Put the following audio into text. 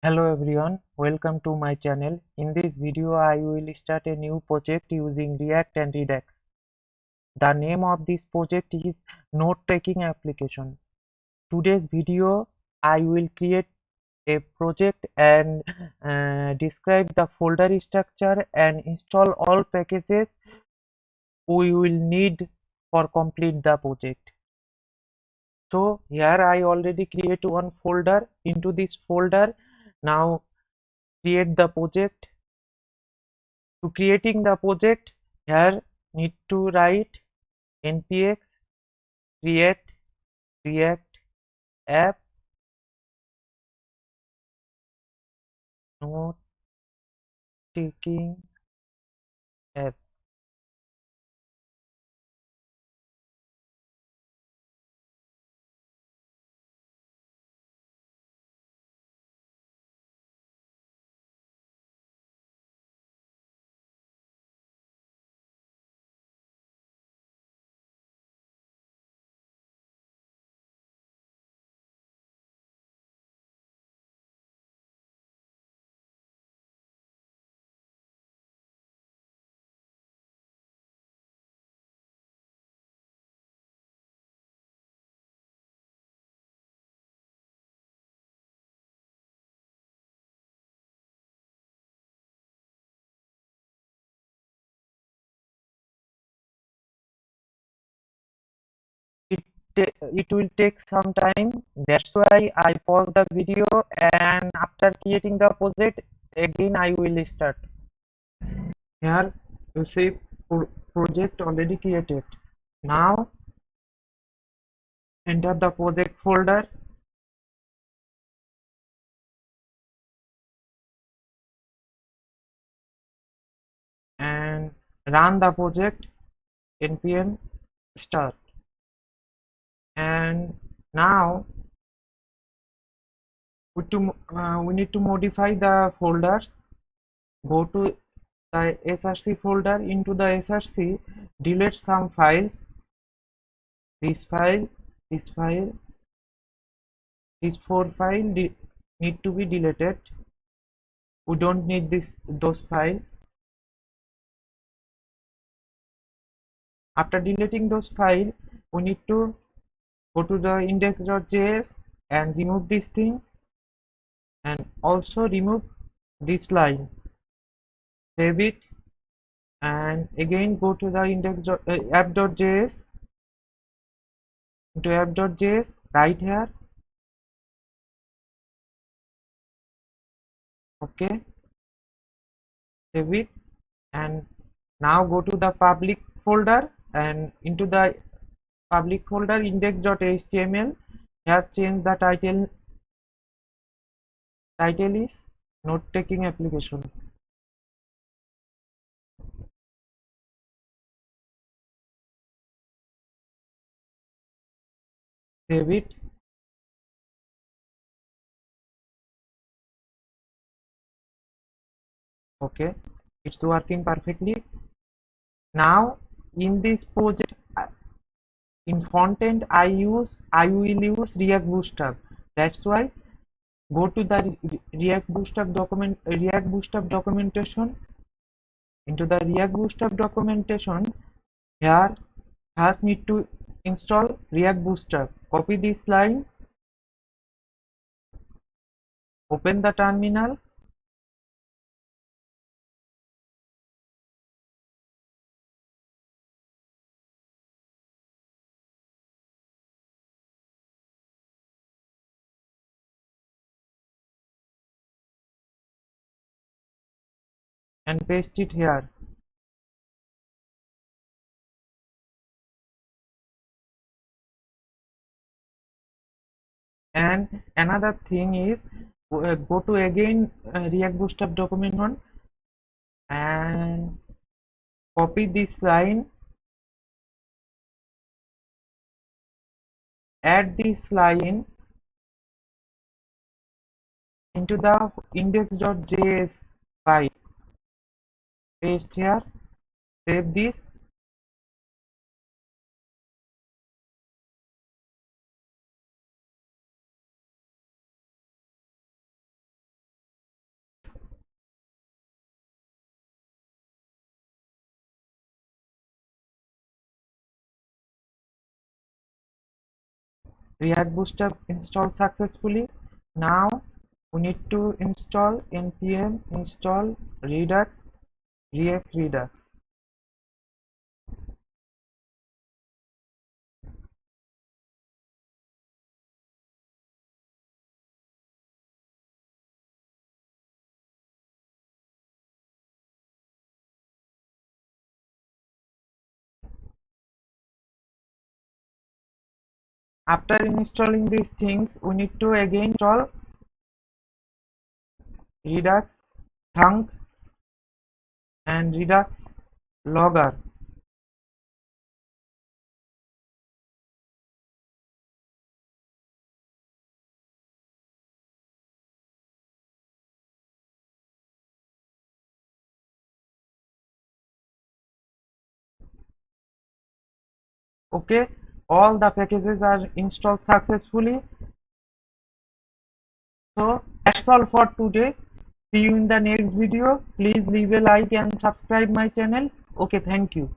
Hello everyone, welcome to my channel. In this video, I will start a new project using React and Redux. The name of this project is Note-taking application. Today's video, I will create a project and describe the folder structure and install all packages we will need for complete the project. So here I already create one folder. Into this folder, now create the project. To creating the project, here need to write npx create react app note taking app. it it will take some time, that's why I pause the video, and after creating the project again I will start. Here you see project already created. Now enter the project folder and run the project npm start. And now we need to modify the folders. Go to the src folder. Into the src, delete some files. This file, this file, these four files need to be deleted. We don't need those files. After deleting those files, we need to go to the index.js and remove this thing, and also remove this line. Save it and again go to the app.js. Into app.js, right here, okay, save it, and now go to the public folder, and into the public folder index.html, here change the title is note taking application. Save it. Okay, it's working perfectly. Now in this project, in front end I will use React Bootstrap. That's why go to the React Bootstrap documentation. Into the React Bootstrap documentation, here first need to install React Bootstrap. Copy this line, open the terminal, and paste it here. And another thing is, go to again React Bootstrap document one, and copy this line, add this line into the index.js file, paste here, save this, React Bootstrap installed successfully. Now we need to install npm install redux react-redux. After installing these things, we need to again install redux thunk and redux logger. Okay, all the packages are installed successfully. So that's all for today. See you in the next video. Please leave a like and subscribe my channel. Okay, thank you.